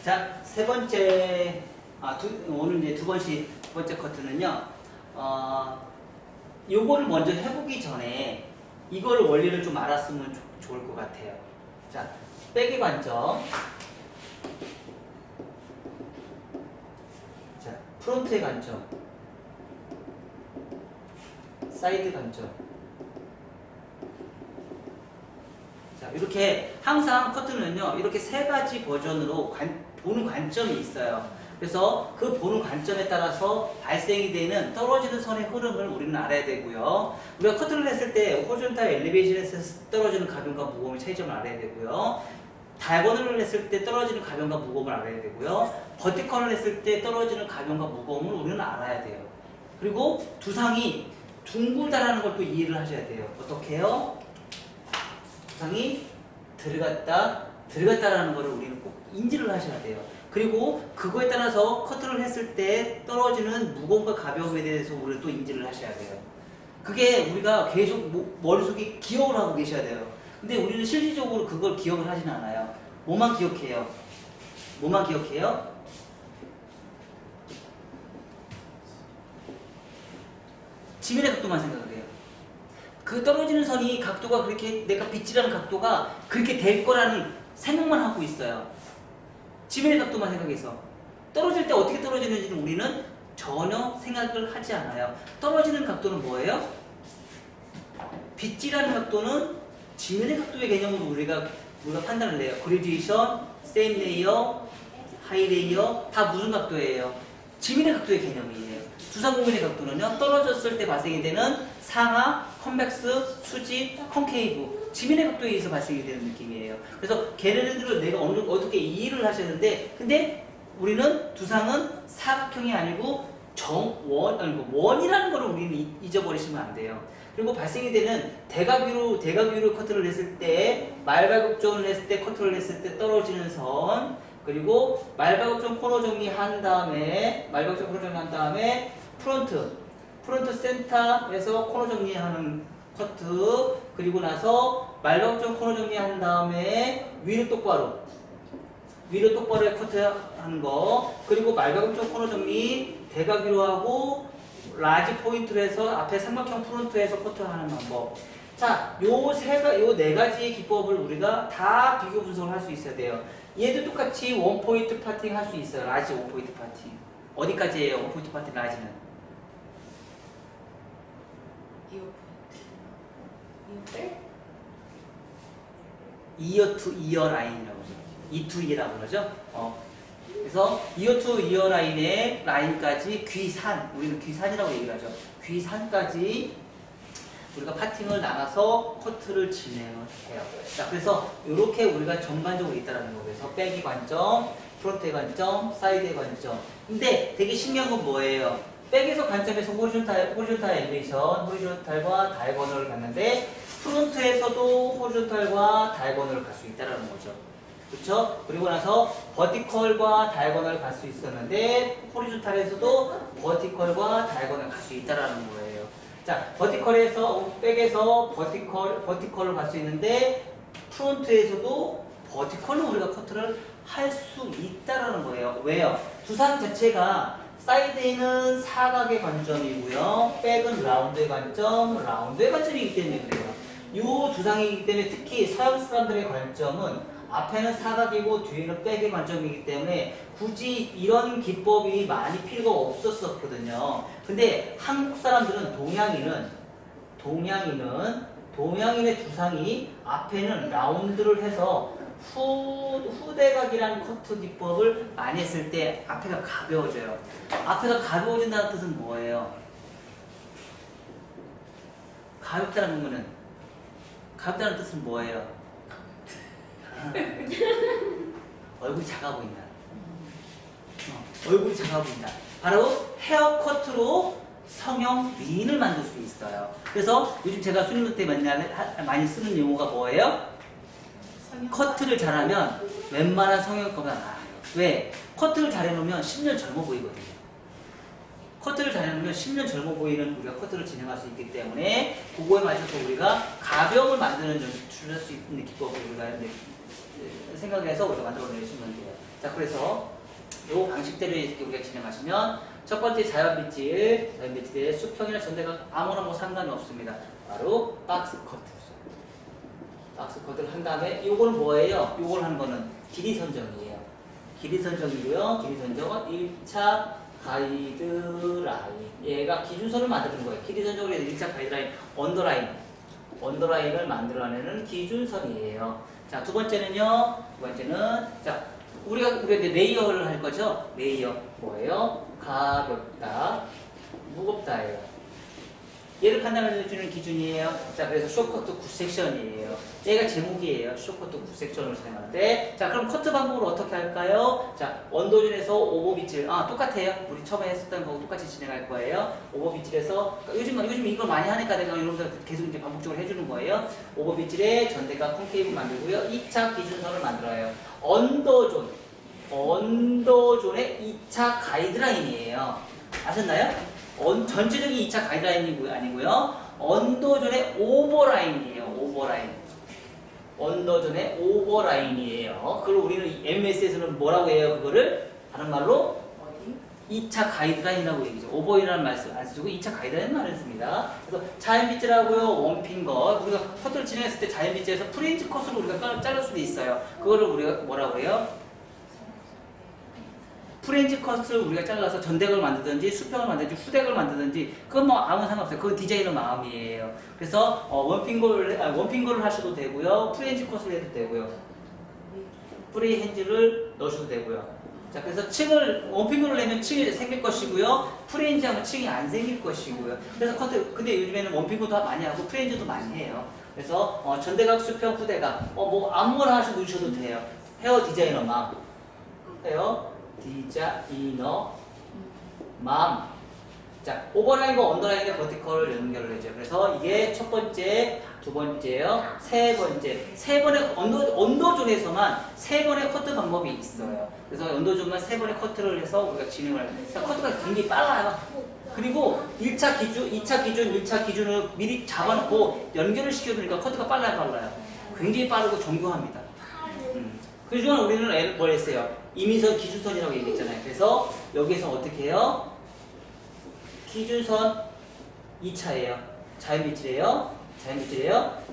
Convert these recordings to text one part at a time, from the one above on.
자, 세 번째, 오늘 이제 두 번째 커트는요, 요거를 먼저 해보기 전에 이걸 원리를 좀 알았으면 좋을 것 같아요. 자, 백의 관점. 자, 프론트의 관점. 사이드 관점. 자, 이렇게 항상 커트는요, 이렇게 세 가지 버전으로 보는 관점이 있어요. 그래서 그 보는 관점에 따라서 발생이 되는 떨어지는 선의 흐름을 우리는 알아야 되고요. 우리가 커트를 했을 때 호리존탈 엘리베이션에서 떨어지는 가변과 무거움의 차이점을 알아야 되고요. 다이아고널을 했을 때 떨어지는 가변과 무거움을 알아야 되고요. 버티컬을 했을 때 떨어지는 가변과 무거움을 우리는 알아야 돼요. 그리고 두상이 둥글다라는 걸 또 이해를 하셔야 돼요. 어떻게 해요? 두상이 들어갔다라는 것을 우리는 꼭 인지를 하셔야 돼요. 그리고 그거에 따라서 커트를 했을 때 떨어지는 무거움과 가벼움에 대해서 우리는 또 인지를 하셔야 돼요. 그게 우리가 계속 머릿속에 기억을 하고 계셔야 돼요. 근데 우리는 실질적으로 그걸 기억을 하진 않아요. 뭐만 기억해요? 뭐만 기억해요? 지면의 각도만 생각을 해요. 그 떨어지는 선이 각도가 그렇게 내가 빗질하는 각도가 그렇게 될 거라는 생각만 하고 있어요. 지면의 각도만 생각해서 떨어질 때 어떻게 떨어지는지는 우리는 전혀 생각을 하지 않아요. 떨어지는 각도는 뭐예요? 빗질하는 각도는 지면의 각도의 개념으로 우리가 판단을 해요. 그레듀에이션, 세임 레이어, 하이 레이어 다 무슨 각도예요? 지면의 각도의 개념이에요. 두상공면의 각도는요, 떨어졌을 때 발생이 되는 상하, 컨벡스, 수직, 콘케이브 지면의 각도에 의해서 발생이 되는 느낌이에요. 그래서 걔네들을 내가 어떻게 이해를 하셨는데, 근데 우리는 두상은 사각형이 아니고 원이라는 걸 우리는 잊어버리시면 안 돼요. 그리고 발생이 되는 대각위로 커트를 했을 때, 말발굽존을 했을 때, 커트를 했을 때 떨어지는 선, 그리고 말발굽존 코너 정리한 다음에, 프론트 센터에서 코너 정리하는 커트, 그리고 나서 말발굽존 코너 정리한 다음에 위로 똑바로 커트하는 거, 그리고 말발굽존 코너 정리 대각위로 하고 라지 포인트로 해서 앞에 삼각형 프론트에서 커트하는 방법. 자, 요 네 가지의 기법을 우리가 다 비교 분석을 할 수 있어야 돼요. 얘도 똑같이 원 포인트 파팅 할 수 있어요. 라지 원 포인트 파팅. 어디까지예요? 원 포인트 파팅 라지는? 이어 투 이어 라인이라고 그러죠. 이 투 이라고 그러죠. 그래서 이어 투 이어 라인의 라인까지 귀산, 우리는 귀산이라고 얘기를 하죠. 귀산까지 우리가 파팅을 나눠서 커트를 진행을 해요. 자, 그래서 이렇게 우리가 전반적으로 있다라는 거예요. 그래서 백의 관점, 프론트의 관점, 사이드의 관점. 근데 되게 신기한 건 뭐예요? 백에서 관점에서 호리존탈 엘리베이션, 호리존탈과 다이아고널을 갔는데 프론트에서도 호리존탈과 다이아고널을 갈 수 있다라는 거죠. 그렇죠? 그리고 나서 버티컬과 다이아고널을 갈 수 있었는데 호리존탈에서도 버티컬과 다이아고널을 갈 수 있다라는 거예요. 자, 백에서 버티컬로 갈 수 있는데 프론트에서도 버티컬로 우리가 커트를 할 수 있다라는 거예요. 왜요? 두상 자체가 사이드에는 사각의 관점이고요. 백은 라운드의 관점이기 때문에 그래요. 이 두상이기 때문에 특히 서양 사람들의 관점은 앞에는 사각이고 뒤에는 백의 관점이기 때문에 굳이 이런 기법이 많이 필요가 없었거든요. 근데 한국 사람들은 동양인의 두상이 앞에는 라운드를 해서 후대각이라는 커트 기법을 많이 했을 때 앞에가 가벼워져요. 앞에가 가벼워진다는 뜻은 뭐예요? 가볍다는 뜻은 뭐예요? 얼굴이 작아 보인다. 얼굴이 작아 보인다. 바로 헤어커트로 성형 미인을 만들 수 있어요. 그래서 요즘 제가 수능도 때 많이 쓰는 용어가 뭐예요? 커트를 잘하면 웬만한 성형외과보다 나아요. 왜? 커트를 잘해놓으면 10년 젊어 보이거든요. 커트를 잘해놓으면 10년 젊어 보이는 우리가 커트를 진행할 수 있기 때문에 그거에 맞춰서 우리가 가벼움을 줄일 수 있는 기법을 우리가 생각해서 우리가 만들어내시면 돼요. 자, 그래서 이 방식대로 이렇게 우리가 진행하시면 첫 번째 자연빛질의 수평이나 전대각 아무나 뭐 상관이 없습니다. 바로 박스 커트. 박스 커트를 한 다음에 요거는 뭐예요? 요걸 하는 거는 길이 선정이에요. 길이 선정이고요. 길이 선정은 1차 가이드라인. 얘가 기준선을 만드는 거예요. 길이 선정으로 해서 1차 가이드라인, 언더라인을 만들어내는 기준선이에요. 자, 두 번째는요. 자, 우리가 이제 레이어를 할 거죠. 레이어 뭐예요? 가볍다, 무겁다예요. 얘를 판단해 주는 기준이에요. 자, 그래서 쇼커트 9섹션이에요. 얘가 제목이에요. 쇼커트 9섹션을 진행하는데, 자, 그럼 커트 방법을 어떻게 할까요? 자, 원도준에서 오버빗질, 똑같아요. 우리 처음에 했었던 거하고 똑같이 진행할 거예요. 오버빗질에서, 그러니까 요즘 이걸 많이 하니까 내가 여러분들 계속 이제 반복적으로 해주는 거예요. 오버빗질에 전대각 콘케이브 만들고요. 2차 기준선을 만들어요. 언더존의 2차 가이드라인이에요. 아셨나요? 전체적인 2차 가이드라인이 아니고요. 언더존의 오버라인이에요. 언더존의 오버라인이에요. 그걸 우리는 MS에서는 뭐라고 해요? 그거를 다른 말로 2차 가이드라인이라고 얘기죠. 오버이라는 말 안 쓰고 2차 가이드라인 말을 씁니다. 그래서 자연빗질하고요. 원핑거. 우리가 커트를 진행했을 때 자연빗질에서 프렌치 컷으로 우리가 자를 수도 있어요. 그거를 우리가 뭐라고 해요? 프렌치 컷을 우리가 잘라서 전덱을 만들든지 수평을 만들든지 후덱을 만들든지 그건 뭐 아무 상관없어요. 그건 디자이너 마음이에요. 그래서 원핑거를 하셔도 되고요. 프렌치 컷을 해도 되고요. 프리 핸즈를 넣으셔도 되고요. 자, 그래서 층을 원핑거를 내면 층이 생길 것이고요. 프렌즈 하면 층이 안 생길 것이고요. 그래서 커트 근데 요즘에는 원핑거도 많이 하고 프렌즈도 많이 해요. 그래서 전대각, 수평, 후대각 뭐 아무거나 하셔도 돼요. 헤어 디자이너 마음. 헤어 디자이너 맘. 자, 오버라인과 언더라인의 버티컬을 연결을 해줘요. 그래서 이게 첫 번째, 두 번째요, 세 번째. 세 번의 언더존에서만 세 번의 커트 방법이 있어요. 그래서 언더존만 세 번의 커트를 해서 우리가 진행을 해요. 커트가 굉장히 빨라요. 그리고 1차 기준, 2차 기준, 1차 기준을 미리 잡아놓고 연결을 시켜주니까 커트가 빨라요. 굉장히 빠르고 정교합니다. 그중에 우리는 뭘 했어요? 이민선 기준선이라고 얘기했잖아요. 그래서 여기서 어떻게 해요? 기준선 2차예요. 자연빗질이에요.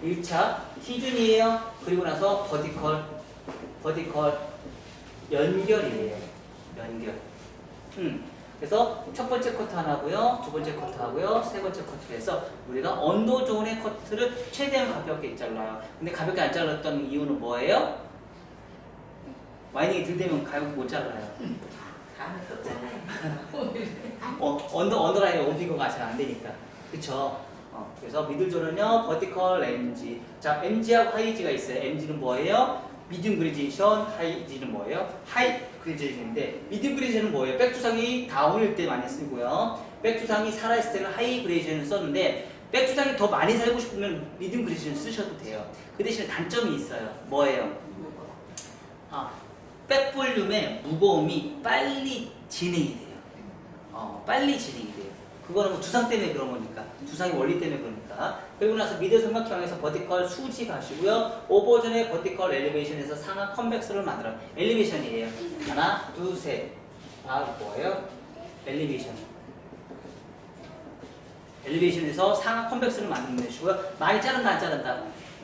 1차 기준이에요. 그리고 나서 버티컬 연결이에요. 연결. 그래서 첫 번째 커트 하나고요, 두 번째 커트 하고요, 세 번째 커트에서 우리가 언더존의 커트를 최대한 가볍게 잘라요. 근데 가볍게 안 잘랐던 이유는 뭐예요? 와이닝이 들되면 가볍게 못 잘라요. 언더라인에 원핑거가 잘 안 되니까. 그쵸? 그래서 미들존은요, 버티컬 MG. 자, MG하고 하이지가 있어요. MG는 뭐예요? 미디움 그레디에이션, 하이지는 뭐예요? 하이 그레디에이션인데, 미디움 그레디에이션은 뭐예요? 백두상이 다운일 때 많이 쓰고요. 백두상이 살아있을 때는 하이 그레디에이션을 썼는데, 백두상이 더 많이 살고 싶으면 미디움 그레디에이션 쓰셔도 돼요. 그 대신에 단점이 있어요. 뭐예요? 백볼륨의 무거움이 빨리 진행이 돼요. 그거는 뭐 두상 때문에 그런 거니까. 두상의 원리 때문에 그러니까. 그리고 나서 미드 삼각형에서 버티컬 수직 하시고요. 오버존의 버티컬 엘리베이션에서 상하 컨벡스를 만들어요. 엘리베이션이에요. 하나, 둘, 셋. 다 뭐예요? 엘리베이션에서 상하 컨벡스를 만드는 것이고요. 많이 자른다, 안 자른다?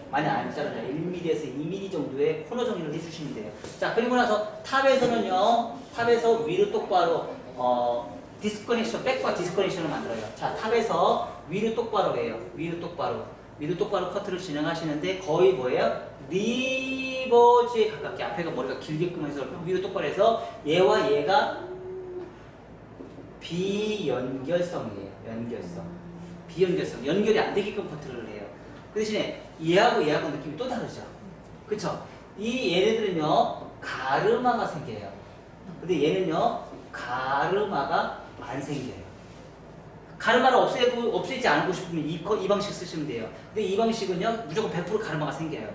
많이 안 자르죠. 1mm에서 2mm 정도의 코너 정리를 해주시면 돼요. 자, 그리고 나서 탑에서는요, 탑에서 위로 똑바로, 디스커넥션, 백과 디스커넥션을 만들어요. 자, 탑에서 위로 똑바로 해요. 위로 똑바로 커트를 진행하시는데 거의 뭐예요? 리버즈에 가깝게 앞에가 머리가 길게끔 해서 위로 똑바로 해서 얘와 얘가 비연결성이에요. 연결이 안 되게끔 커트를 해요. 그 대신에 얘하고 느낌이 또 다르죠. 그쵸? 이 얘네들은요, 가르마가 생겨요. 근데 얘는요, 가르마가 안 생겨요. 가르마를 없애지 않고 싶으면 이 방식 쓰시면 돼요. 근데 이 방식은요, 무조건 100% 가르마가 생겨요.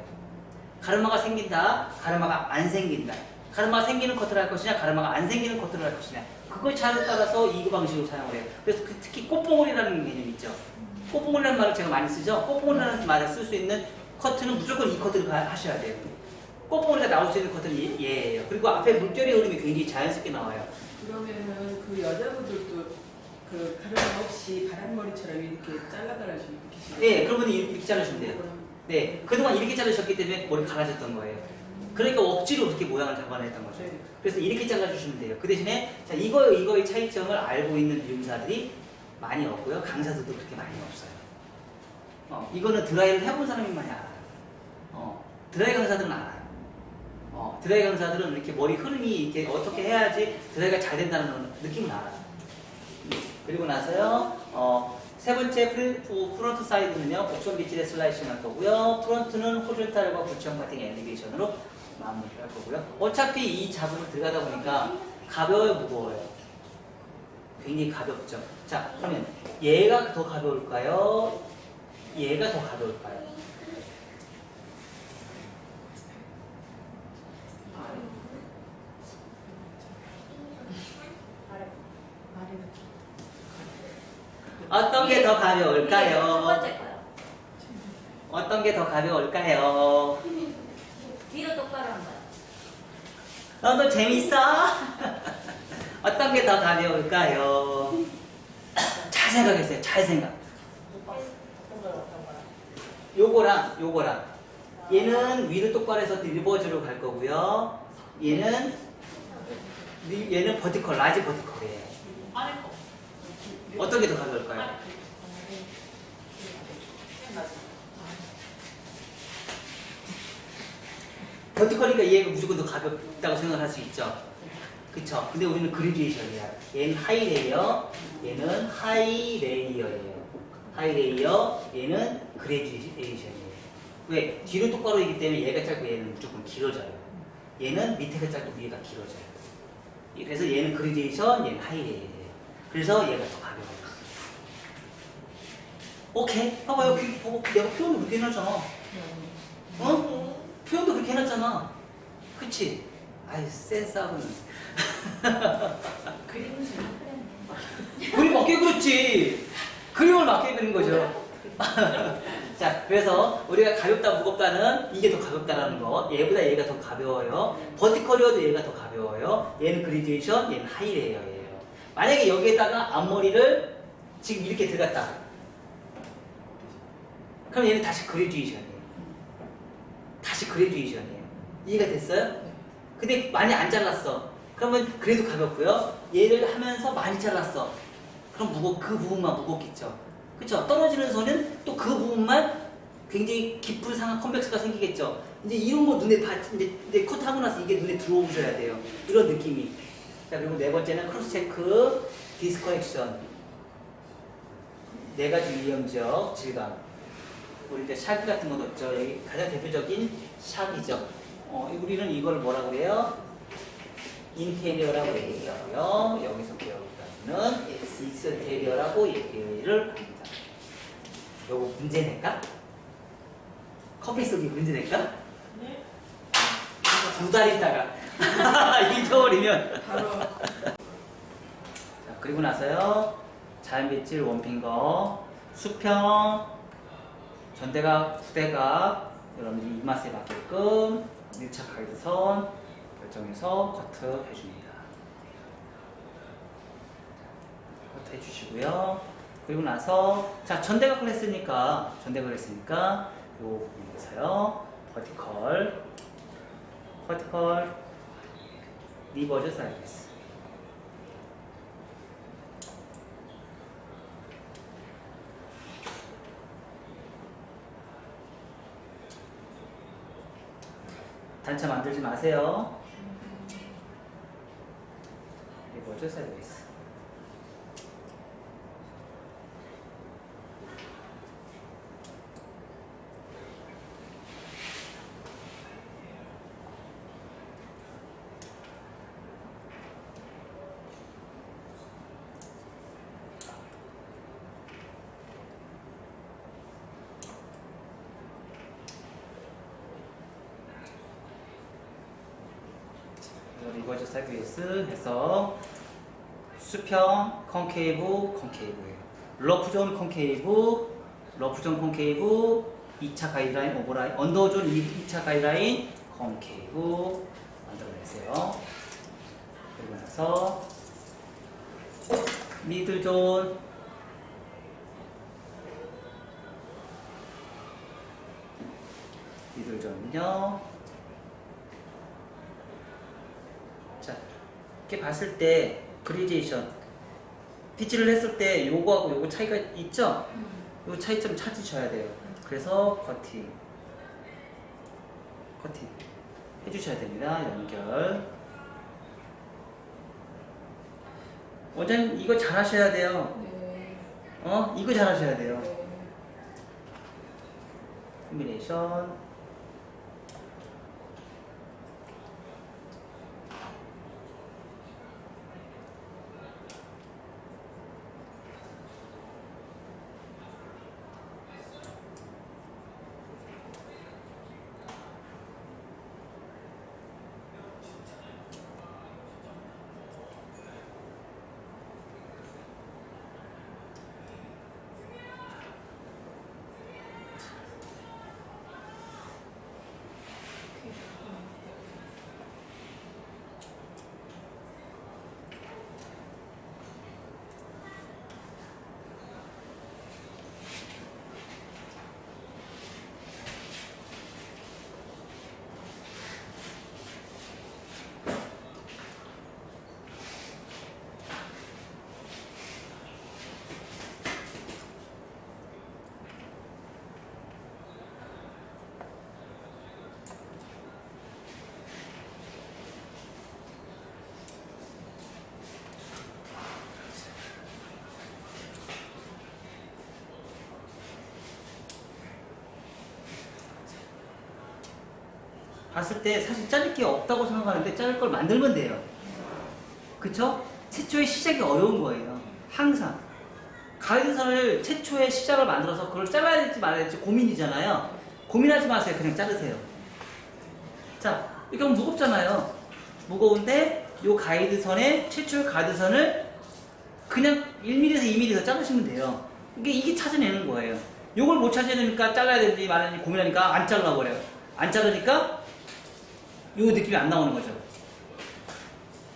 가르마가 생긴다, 가르마가 안 생긴다. 가르마가 생기는 커트를 할 것이냐, 가르마가 안 생기는 커트를 할 것이냐. 그걸 차에 따라서 이 방식으로 사용을 해요. 그래서 특히 꽃봉오리라는 개념 있죠. 꽃봉오리라는 말을 제가 많이 쓰죠. 꽃봉오리라는 말을 쓸 수 있는 커트는 무조건 이 커트를 하셔야 돼요. 꼼꼼하게 나올 수 있는 것은 얘예요. 그리고 앞에 물결의 흐름이 굉장히 자연스럽게 나와요. 그러면은 그 여자분들도 그 가르마 없이 바람머리처럼 이렇게 잘라달라고 이렇게 시죠? 네, 그러면 이렇게 자르시면 돼요. 네, 그동안 이렇게 자르셨기 때문에 머리 갈라졌던 거예요. 그러니까 억지로 그렇게 모양을 잡아냈던 거죠. 네. 그래서 이렇게 잘라주시면 돼요. 그 대신에 자, 이거의 차이점을 알고 있는 미용사들이 많이 없고요. 강사들도 그렇게 많이 없어요. 이거는 드라이를 해본 사람이만이 알아요. 드라이 강사들은 알아요. 드라이 강사들은 이렇게 머리 흐름이 이렇게 어떻게 해야지 드라이가 잘 된다는 느낌을 알아요. 그리고 나서요, 세 번째 프론트 사이드는요, 옵션 비치의 슬라이싱 할 거고요. 프론트는 호rizontal과 구청 같은 엘리베이션으로 마무리할 거고요. 어차피 이 작업을 들어가다 보니까 가벼워요, 무거워요? 굉장히 가볍죠. 자, 그러면 얘가 더 가벼울까요? 얘가 더 가벼울까요? 어떤 게 더 가벼울까요? 첫 번째 거요. 어떤 게 더 가벼울까요? 뒤로 똑바로 한 거요. 너도 재밌어? 어떤 게 더 가벼울까요? 잘 생각했어요. 잘 생각. 요거랑 얘는 위로 똑바로 해서 리버즈로 갈 거고요. 얘는 버티컬, 라지 버티컬이에요. 아래 거. 어떤 게 더 가벼울까요? 버티컬이니까 얘가 무조건 더 가볍다고 생각할 수 있죠. 그쵸? 근데 우리는 그레듀에이션이야. 얘는 하이 레이어, 얘는 하이 레이어예요. 하이 레이어, 얘는 그레듀에이션이에요. 왜? 뒤로 똑바로 있기 때문에 얘가 짧고 얘는 무조건 길어져요. 얘는 밑에가 짧고 위에가 길어져요. 그래서 얘는 그레듀에이션, 얘는 하이 레이어예요. 그래서 얘가 더 가벼워요. 오케이. 봐봐요. 내가 표현을 그렇게 해놨잖아. 어? 표현도 그렇게 해놨잖아. 그치? 아이, 센스하고는. 그림은 재밌네. 그림 맞게 그렸지. 그림을 맞게 그린 거죠. 자, 그래서 우리가 가볍다, 무겁다는 이게 더 가볍다라는 거. 얘보다 얘가 더 가벼워요. 버티컬이어도 얘가 더 가벼워요. 얘는 그레듀에이션, 얘는 하이레이어예요. 만약에 여기에다가 앞머리를 지금 이렇게 들어갔다. 그럼 얘는 다시 그레듀에이션이에요. 다시 그레듀에이션이에요. 이해가 됐어요? 근데 많이 안 잘랐어. 그러면 그래도 가볍고요. 얘를 하면서 많이 잘랐어. 그럼 그 부분만 무겁겠죠. 그쵸? 떨어지는 선은 또 그 부분만 굉장히 깊은 상하 컴백스가 생기겠죠. 이제 이런 거 눈에 이제 컷하고 나서 이게 눈에 들어오셔야 돼요. 이런 느낌이. 자, 그리고 네 번째는 크로스 체크, 디스커넥션. 네 가지 위험적 질감. 우리 이제 샤기 같은 거 넣었죠. 여기 가장 대표적인 샤기죠. 우리는 이걸 뭐라고 해요? 인테리어라고 얘기하고요. 여기서 배우기까지는 익스테리어라고 얘기를 합니다. 요거 문제 낼까? 커피 속이 문제 낼까? 네. 2달 있다가 잊어버리면 바로 자, 그리고 나서요. 자연빛질 원핑거, 수평, 전대각, 후대각 여러분들이 입맛에 맞게끔 1차 가이드선 결정해서 커트 해줍니다. 커트 해주시고요. 그리고 나서 자 전대각을 했으니까 요 부분에서요. 버티컬 리버즈 사이드스. 단차 만들지 마세요. 리버즈 사이드스. 리버즈 사이드웨이스 해서 수평, 컨케이브예요. 러프존 컨케이브, 2차 가이드라인 오버라인, 언더존 2차 가이드라인, 콘케이브 만들어내세요. 그리고 나서 미들존 미들존은요. 자, 이렇게 봤을 때 그리제이션 빗질을 했을 때 요거하고 요거 차이가 있죠? 요 차이점 찾으셔야 돼요. 그래서 커팅 해주셔야 됩니다. 연결. 원장님 이거 잘 하셔야 돼요. 네. 이거 잘 하셔야 돼요. 네. 코미네이션. 봤을 때 사실 자를 게 없다고 생각하는데 자를 걸 만들면 돼요. 그쵸? 최초의 시작이 어려운 거예요. 항상. 가이드선을 최초의 시작을 만들어서 그걸 잘라야 될지 말아야 될지 고민이잖아요. 고민하지 마세요. 그냥 자르세요. 자, 이거 무겁잖아요. 무거운데 요 가이드선의 최초의 가이드선을 그냥 1mm에서 2mm 자르시면 돼요. 이게 찾아내는 거예요. 요걸 못 찾아내니까 잘라야 되는지 말아야 되는지 고민하니까 안 잘라버려요. 안 자르니까 요 느낌이 안 나오는 거죠.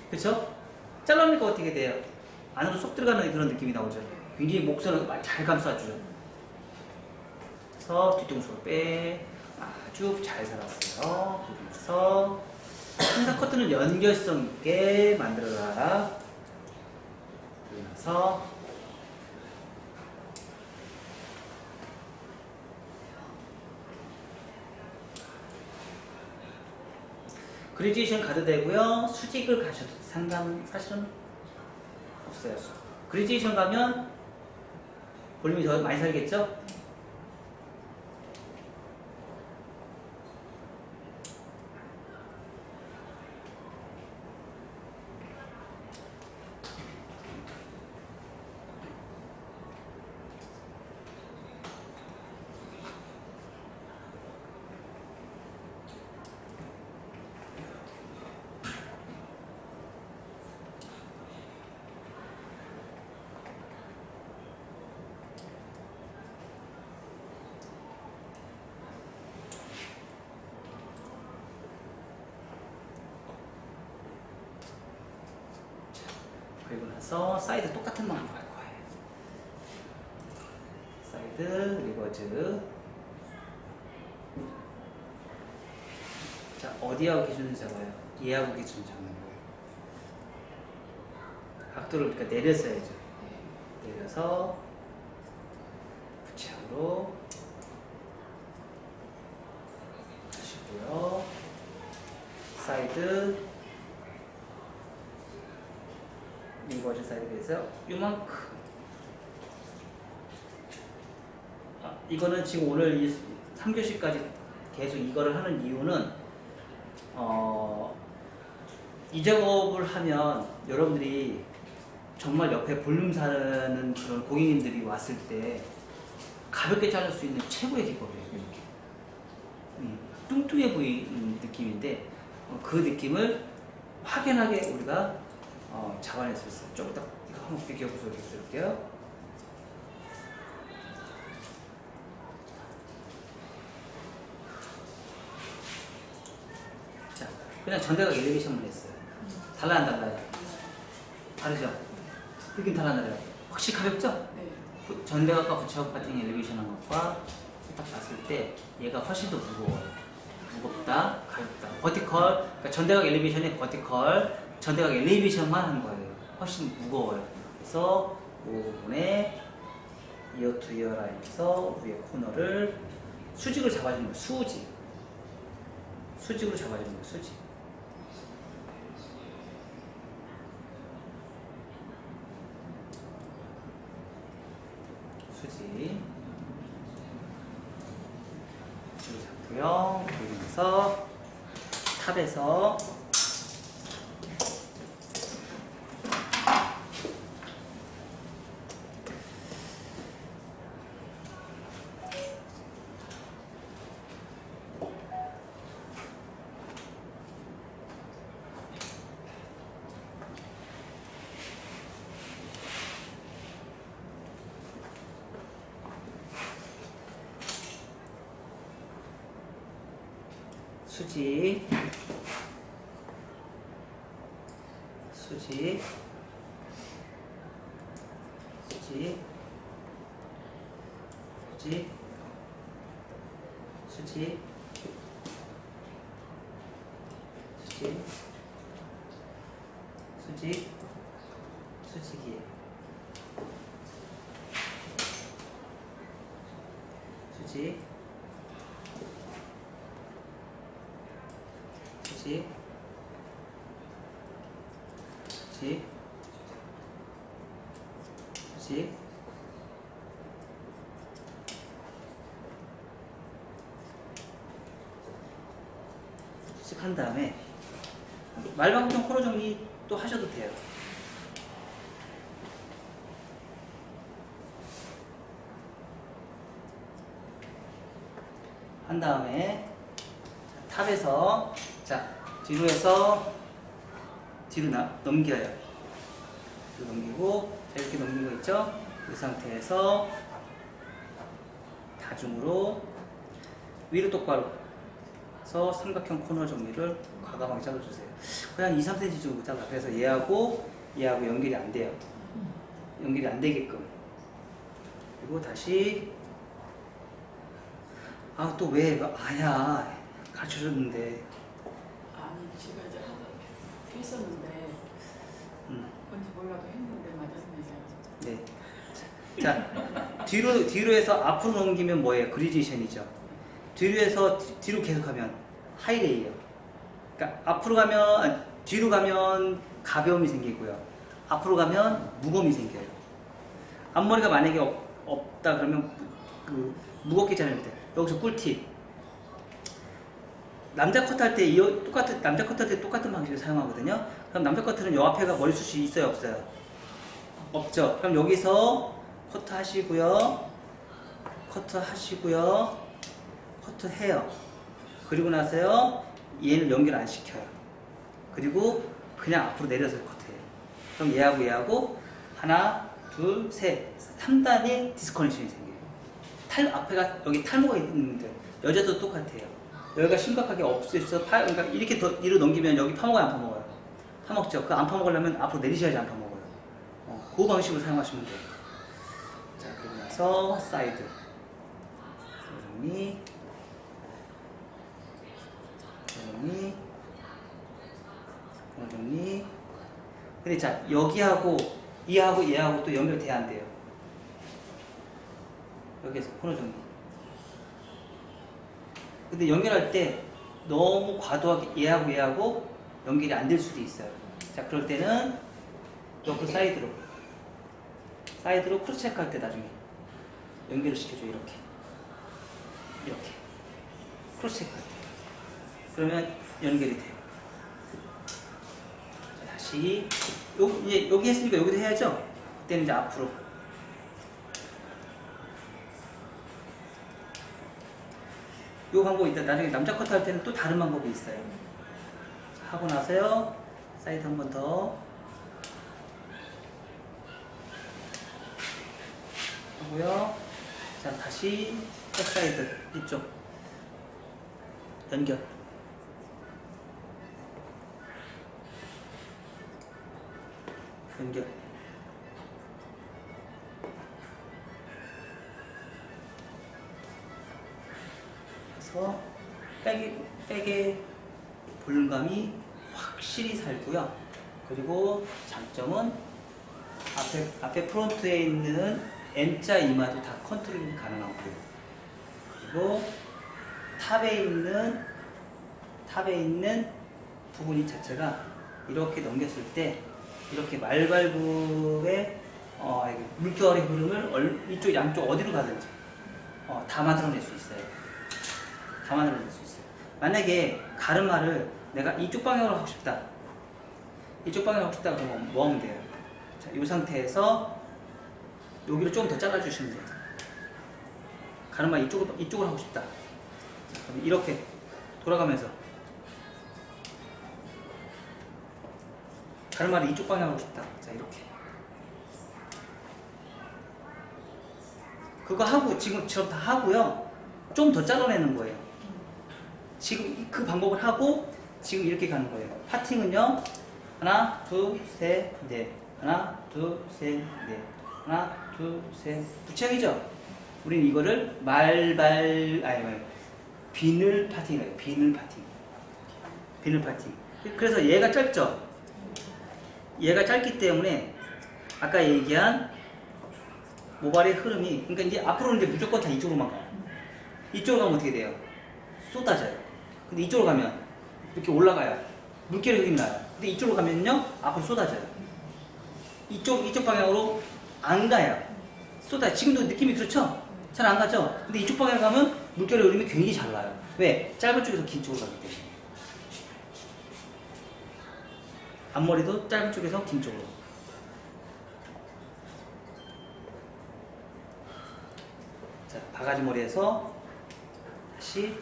그쵸? 잘라니까 어떻게 돼요? 안으로 쏙 들어가는 그런 느낌이 나오죠. 굉장히 목선을 잘 감싸주죠. 그래서 뒤통수로 빼. 아주 잘 살았어요. 그래서 항상 커튼을 연결성 있게 만들어라. 그리고 나서 그리제이션 가도 되고요. 수직을 가셔도 사실은 없어요. 그리제이션 가면 볼륨이 더 많이 살겠죠? 그리고 나서 사이드 똑같은 방법으로 할 거예요. 사이드 리버즈. 자, 어디하고 기준을 잡아요? 얘하고 기준을 잡는 거예요. 각도를 그러니까 내렸어야죠. 내려서 부채으로 하시고요. 사이드 리버즈 사이드에서 요만큼. 이거는 지금 오늘 이 3교시까지 계속 이거를 하는 이유는 이 작업을 하면 여러분들이 정말 옆에 볼륨 사는 그런 고객님들이 왔을 때 가볍게 자를 수 있는 최고의 기법이에요. 이렇게 뚱뚱해 보이는 느낌인데 그 느낌을 확연하게 우리가 잡아낼 수 있어요. 좀 이따 이거 한번 비교해볼게요. 그냥 전대각 엘리베이션만 했어요. 달라요, 안 달라요? 다르죠? 느낌 달라요. 확실히 가볍죠? 네. 전대각과 부채각 파팅 엘리베이션 한 것과 딱 봤을 때 얘가 훨씬 더 무거워요. 무겁다, 가볍다. 버티컬, 그러니까 전대각 엘리베이션이 버티컬, 전대각 엘리베이션만 한 거예요. 훨씬 무거워요. 그래서 이 부분에 이어 투 이어 라인에서 위에 코너를 수직을 잡아주는 거예요. 수직. 수직으로 잡아주는 거예요. 수직. 수직. 수직 잡고요. 그러면서 탑에서 수직, 수직, 수직, 수직, 수직, 수직, 수직, 수직이에요. 수직, 수직, 수직, 수직, 수직한 다음에 말방정 코너 정리 또 하셔도 돼요. 한 다음에 탑에서 자 뒤로 해서 뒤로 넘겨요. 뒤로 넘기고 자, 이렇게 넘긴 거 있죠? 이 상태에서 다중으로 위로 똑바로 해서 삼각형 코너 정리를 과감하게 잘라주세요. 거의 한 2, 3cm 정도 잘라. 그래서 얘하고 연결이 안 돼요. 연결이 안 되게끔. 그리고 다시 또 왜 아야 가르쳐줬는데 아니 제가 이제 하다 했었는데 뭔지 몰라도 했는데 맞았네요. 네. 자 뒤로 해서 앞으로 넘기면 뭐예요? 그리제이션이죠. 뒤로 해서 뒤로 계속하면 하이레이예요. 그러니까 앞으로 가면 뒤로 가면 가벼움이 생기고요. 앞으로 가면 무거움이 생겨요. 앞머리가 만약에 없다 그러면 그 무겁게 자를 때 여기서 꿀팁. 남자 컷 할 때 남자 컷 할 때 똑같은 방식을 사용하거든요. 그럼 남자 커트는 요 앞에가 머리숱이 있어요, 없어요? 없죠. 그럼 여기서 커트 하시고요. 커트 하시고요. 커트 해요. 그리고 나서요. 얘를 연결 안 시켜요. 그리고 그냥 앞으로 내려서 커트해요. 그럼 얘하고 하나, 둘, 셋, 3단의 디스커넥션이 생겨요. 앞에가 여기 탈모가 있는데 여자도 똑같아요. 여기가 심각하게 없어서 그러니까 이렇게 더 뒤로 넘기면 여기 파먹어요, 안 파먹어요? 파먹죠. 그 안 파먹으려면 앞으로 내리셔야지 안 파먹어요. 그 방식으로 사용하시면 돼요. 자, 그리고 나서 사이드 정리, 정리, 정리. 근데 자 여기하고 얘하고 또 연결돼야 안 돼요. 여기에서 코너 정리. 근데 연결할 때 너무 과도하게 얘하고 연결이 안 될 수도 있어요. 자, 그럴 때는 옆으로 사이드로 크로스 체크 할 때 나중에 연결을 시켜줘. 이렇게 크로스 체크 할 때. 그러면 연결이 돼요. 자, 다시 이제 여기 했으니까 여기도 해야죠. 그때는 이제 앞으로. 이 방법이 있다. 나중에 남자 커트 할 때는 또 다른 방법이 있어요. 하고 나서요. 사이드 한 번 더 하고요. 자, 다시 백사이드 이쪽 연결. 연결. 그래서 백의 볼륨감이 확실히 살고요. 그리고 장점은 앞에 프론트에 있는 M자 이마도 다 컨트롤이 가능하고요. 그리고 탑에 있는 부분이 자체가 이렇게 넘겼을 때 이렇게 말발굽의 물결의 흐름을 이쪽 양쪽 어디로 가든지 다 만들어낼 수 있어요. 다 만들어낼 수 있어요. 만약에 가르마를 내가 이쪽 방향으로 하고 싶다. 이쪽 방향으로 하고 싶다 그러면 뭐 하면 돼요? 자, 이 상태에서 여기를 조금 더 잘라주시면 돼요. 가르마 이쪽으로 하고 싶다. 자, 그럼 이렇게 돌아가면서 가르마를 이쪽 방향으로 하고 싶다. 자, 이렇게. 그거 하고 지금처럼 다 하고요. 좀 더 잘라내는 거예요. 지금 그 방법을 하고 지금 이렇게 가는 거예요. 파팅은요. 하나, 둘, 셋, 넷. 하나, 둘, 셋, 넷. 하나, 둘, 셋. 부채이죠. 우린 이거를 비늘 파팅이에요. 비늘 파팅. 비늘 파팅. 그래서 얘가 짧죠. 얘가 짧기 때문에 아까 얘기한 모발의 흐름이, 그러니까 이제 앞으로는 이제 무조건 다 이쪽으로만 가요. 이쪽으로 가면 어떻게 돼요? 쏟아져요. 근데 이쪽으로 가면 이렇게 올라가요. 물결의 흐름이 나요. 근데 이쪽으로 가면요, 앞으로 쏟아져요. 이쪽 방향으로 안 가요. 지금도 느낌이 그렇죠? 잘 안 가죠? 근데 이쪽 방향으로 가면 물결의 흐름이 굉장히 잘 나요. 왜? 짧은 쪽에서 긴 쪽으로 가기 때문에. 앞머리도 짧은 쪽에서 긴 쪽으로. 자, 바가지 머리에서 다시,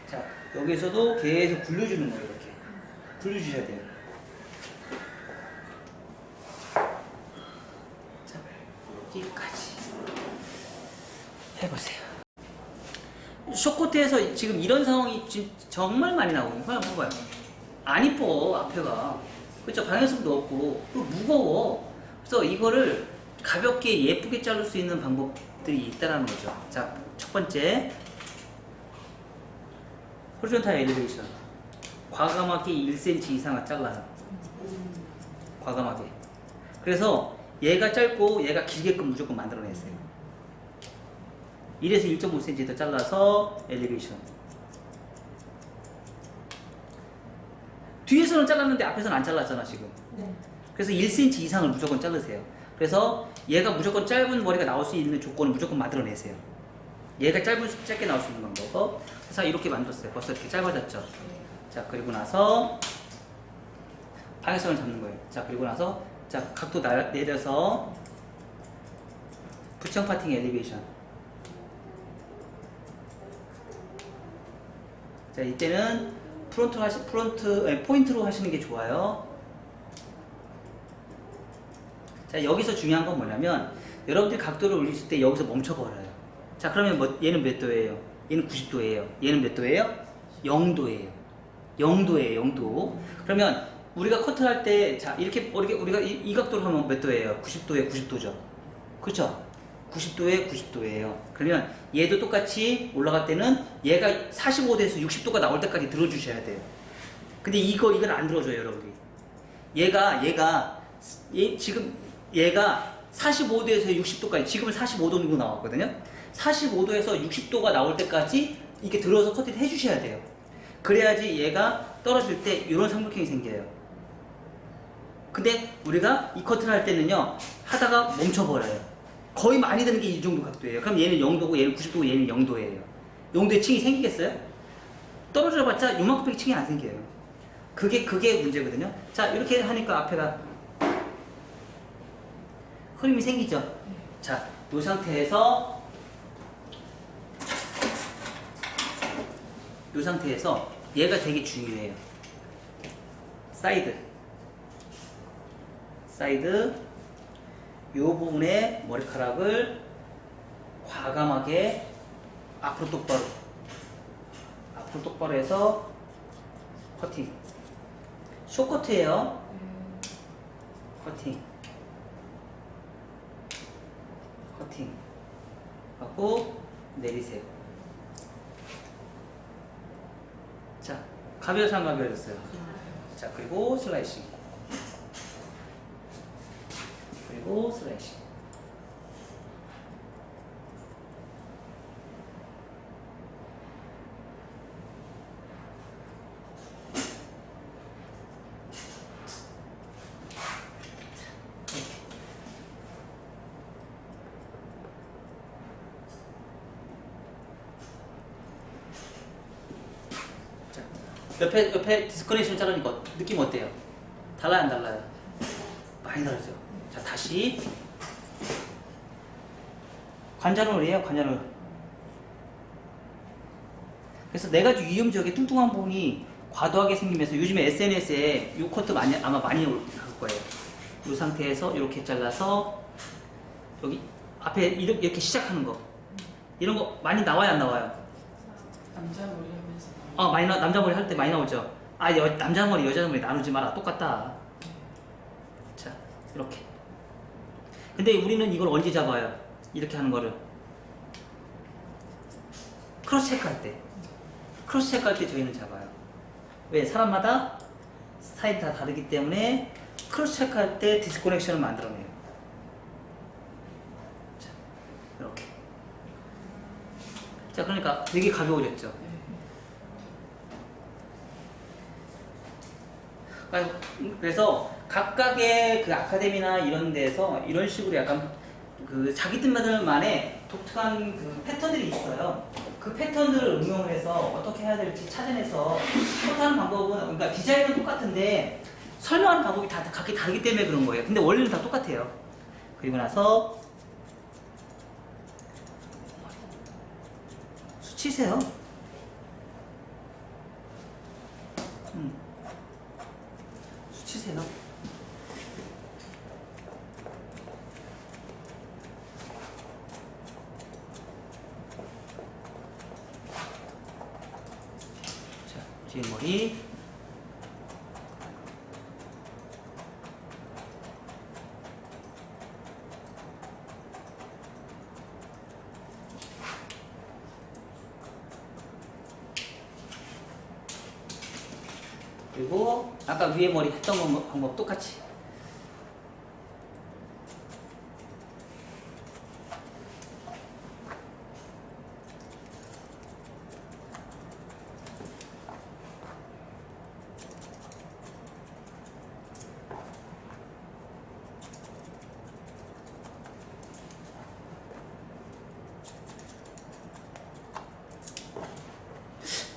자, 여기서도 계속 굴려주는 거예요. 이렇게 굴려주셔야 돼요. 자, 여기까지 해보세요. 쇼코트에서 지금 이런 상황이 정말 많이 나오거든요. 봐봐요. 안 이뻐, 앞에가. 그렇죠? 방향성도 없고, 그리고 무거워. 그래서 이거를 가볍게 예쁘게 자를 수 있는 방법들이 있다는 거죠. 자, 첫 번째. 호리존탈 엘리베이션. 과감하게 1cm 이상을 잘라요. 과감하게. 그래서 얘가 짧고 얘가 길게끔 무조건 만들어냈어요. 1에서 1.5cm 더 잘라서 엘리베이션. 뒤에서는 잘랐는데 앞에서는 안 잘랐잖아 지금. 네. 그래서 그래서 1cm 이상을 무조건 자르세요. 그래서 얘가 무조건 짧은 머리가 나올 수 있는 조건을 무조건 만들어내세요. 얘가 짧게 나올 수 있는 방법. 자, 이렇게 만들었어요. 벌써 이렇게 짧아졌죠. 자, 그리고 나서 방향성을 잡는 거예요. 자, 그리고 나서 자, 각도 내려서 부청 파팅 엘리베이션. 자, 이때는 포인트로 하시는 게 좋아요. 자, 여기서 중요한 건 뭐냐면 여러분들이 각도를 올리실 때 여기서 멈춰버려요. 자, 그러면 얘는 몇 도예요? 얘는 90도예요. 얘는 몇 도예요? 0도예요. 0도예요. 0도. 그러면 우리가 커트할 때, 자, 이렇게 우리가 이 각도로 하면 몇 도예요? 90도에 90도죠. 그렇죠? 90도에 90도예요. 그러면 얘도 똑같이 올라갈 때는 얘가 45도에서 60도가 나올 때까지 들어주셔야 돼요. 근데 이걸 안 들어줘요, 여러분들이. 지금 얘가 45도에서 60도까지, 지금은 45도 정도 나왔거든요. 45도에서 60도가 나올 때까지 이렇게 들어서 커트를 해주셔야 돼요. 그래야지 얘가 떨어질 때 이런 삼각형이 생겨요. 근데 우리가 이 커트를 할 때는요, 하다가 멈춰버려요. 거의 많이 드는 게 이 정도 각도예요. 그럼 얘는 0도고 얘는 90도고 얘는 0도예요. 0도에 층이 생기겠어요? 떨어져봤자 요만큼밖에 층이 안 생겨요. 그게 문제거든요. 자, 이렇게 하니까 앞에가 흐름이 생기죠. 자, 이 상태에서 얘가 되게 중요해요. 사이드 이 부분에 머리카락을 과감하게 앞으로 똑바로 해서 커팅. 숏커트예요. 커팅. 세팅 하고 내리세요. 자, 가벼워서 안 가벼워졌어요. 자, 그리고 슬라이싱. 그리고 슬라이싱. 옆에 디스커넥션 자르니까 느낌 어때요? 달라요, 안 달라요? 많이 다르죠? 자, 다시. 관자놀이에요, 관자놀. 그래서 네 가지 위험 지역에 뚱뚱한 부분이 과도하게 생기면서 요즘에 SNS에 이 코트 아마 많이 올 거예요. 이 상태에서 이렇게 잘라서 여기 앞에 이렇게 시작하는 거. 이런 거 많이 나와요, 안 나와요? 남자 머리 하면서. 남자 머리 할 때 많이 나오죠. 남자 머리, 여자 머리 나누지 마라. 똑같다. 자, 이렇게. 근데 우리는 이걸 언제 잡아요? 이렇게 하는 거를. 크로스 체크 할 때. 크로스 체크 할 때 저희는 잡아요. 왜? 사람마다 스타일이 다 다르기 때문에 크로스 체크 할 때 디스커넥션을 만들어내요. 자, 이렇게. 자, 그러니까 되게 가벼워졌죠. 그래서 각각의 그 아카데미나 이런 데서 이런 식으로 약간 그 자기들만의 독특한 그 패턴들이 있어요. 그 패턴들을 응용을 해서 어떻게 해야 될지 찾아내서 코트하는 방법은, 그러니까 디자인은 똑같은데 설명하는 방법이 다 각기 다르기 때문에 그런 거예요. 근데 원리는 다 똑같아요. 그리고 나서 수치세요. 수치세요. 자, 뒤에 머리. 그리고 아까 위에 머리 했던 방법 똑같이.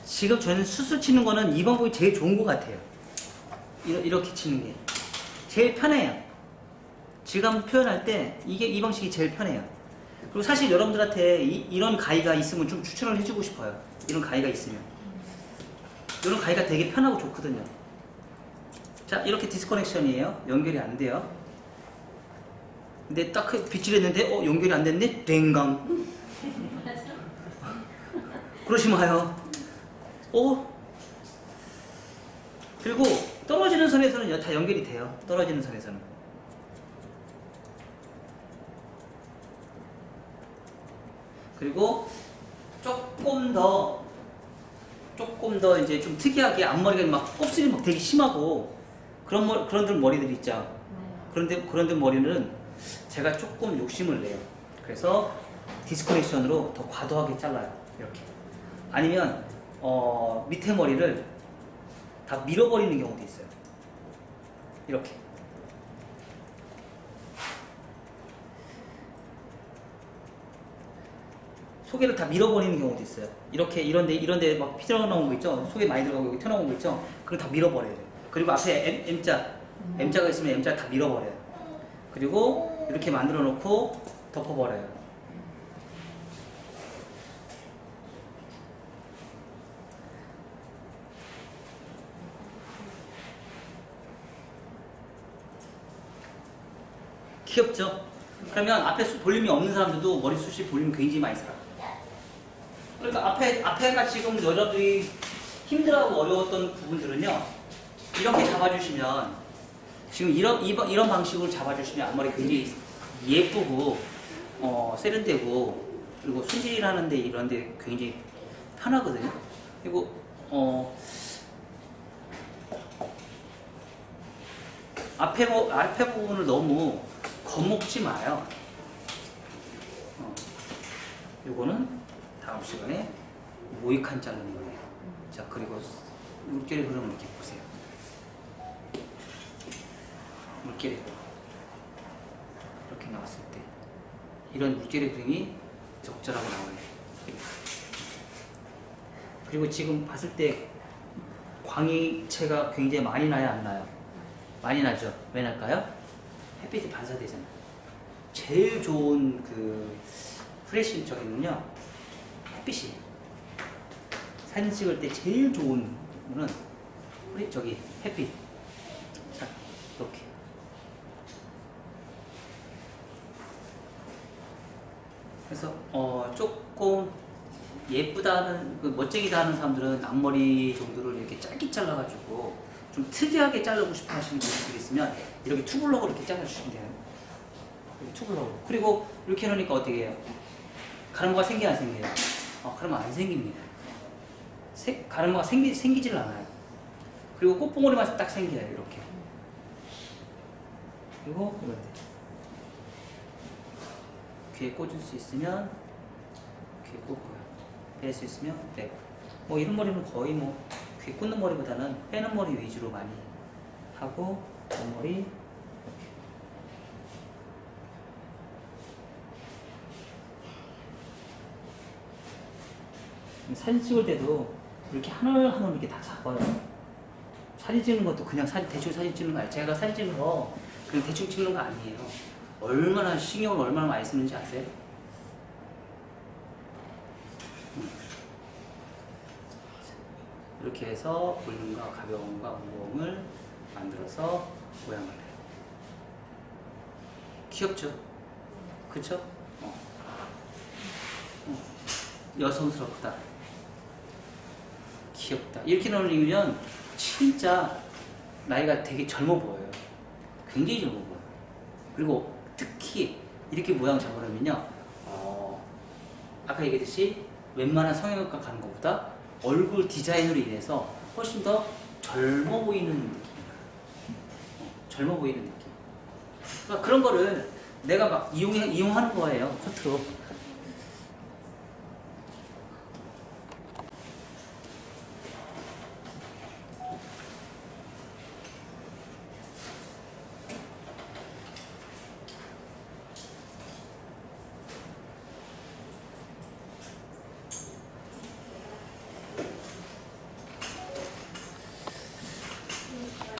지금 저는 수술 치는 거는 이 방법이 제일 좋은 것 같아요. 이렇게 치는 게 제일 편해요. 질감 표현할 때 이 방식이 제일 편해요. 그리고 사실 여러분들한테 이런 가위가 있으면 좀 추천을 해주고 싶어요. 이런 가위가 있으면. 이런 가위가 되게 편하고 좋거든요. 자, 이렇게 디스커넥션이에요. 연결이 안 돼요. 근데 딱 빗질했는데 연결이 안 됐네? 댕강. 그러지 마요. 그리고 떨어지는 선에서는 다 연결이 돼요. 떨어지는 선에서는. 그리고 조금 더 이제 좀 특이하게 앞머리가 막 곱슬이 막 되게 심하고 그런 머리들 있죠. 그런데 머리는 제가 조금 욕심을 내요. 그래서 디스커넥션으로 더 과도하게 잘라요. 이렇게. 아니면 밑에 머리를 다 밀어버리는 경우도 있어요. 이렇게. 속에를 다 밀어버리는 경우도 있어요. 이렇게 이런데 막 피 튀어나온 거 있죠? 속에 많이 들어가고 여기 튀어나온 거 있죠? 그걸 다 밀어버려야 돼요. 그리고 앞에 M자가 있으면 M자 다 밀어버려요. 그리고 이렇게 만들어 놓고 덮어버려요. 귀엽죠? 그러면 앞에 볼륨이 없는 사람들도 머리숱이 볼륨이 굉장히 많이 살아요. 그러니까 앞에가 지금 여러분들이 힘들어하고 어려웠던 부분들은요, 이렇게 잡아주시면, 지금 이런 방식으로 잡아주시면 앞머리 굉장히 예쁘고 세련되고 그리고 손질하는데 이런데 굉장히 편하거든요. 그리고 앞에 부분을 너무 겁먹지 마요. 요거는 다음 시간에 모이칸 자르는 거예요. 자, 그리고 물결의 흐름을 이렇게 보세요. 물결의 흐름. 이렇게 나왔을 때 이런 물결의 흐름이 적절하게 나와요. 그리고 지금 봤을 때 광이체가 굉장히 많이 나요, 안 나요? 많이 나죠. 왜 날까요? 햇빛이 반사되잖아요. 제일 좋은 그 프레시 저기는요, 햇빛이에요. 사진 찍을 때 제일 좋은 거는 저기 햇빛. 자, 이렇게. 그래서 조금 예쁘다는 그 멋쟁이다 하는 사람들은 앞머리 정도를 이렇게 짧게 잘라가지고 좀 특이하게 자르고 싶어 하시는 분들이 있으면 이렇게 투블럭으로 이렇게 잘라주시면 돼요. 이렇게 투블럭으로. 그리고 이렇게 해놓으니까 어떻게 해요? 가르마가 생겨요, 안 생겨요? 가르마 안 생깁니다. 가르마가 생기질 않아요. 그리고 꽃봉오리만 딱 생겨요, 이렇게. 그리고 이럴 때 귀에 꽂을 수 있으면 귀에 꽂고요. 뺄 수 있으면 빼고. 뭐 이런 머리는 거의 뭐 귀에 꽂는 머리보다는 빼는 머리 위주로 많이 하고, 옆머리 이렇게. 사진 찍을 때도 이렇게 하늘하늘 이렇게 다 잡아요. 사진 찍는 것도 그냥 대충 사진 찍는 거 아니에요. 제가 사진 찍는 거 그냥 대충 찍는 거 아니에요. 얼마나 신경을 얼마나 많이 쓰는지 아세요? 이렇게 해서 볼륨과 가벼움과 무거움을 만들어서 모양을 해요. 귀엽죠? 그쵸? 여성스럽다. 귀엽다. 이렇게 넣으면 진짜 나이가 되게 젊어 보여요. 굉장히 젊어 보여요. 그리고 특히 이렇게 모양 잡으려면요, 아까 얘기했듯이 웬만한 성형외과 가는 것보다 얼굴 디자인으로 인해서 훨씬 더 젊어 보이는 느낌이에요. 젊어 보이는 느낌. 그러니까 그런 거를 내가 막 이용하는 거예요, 커트로.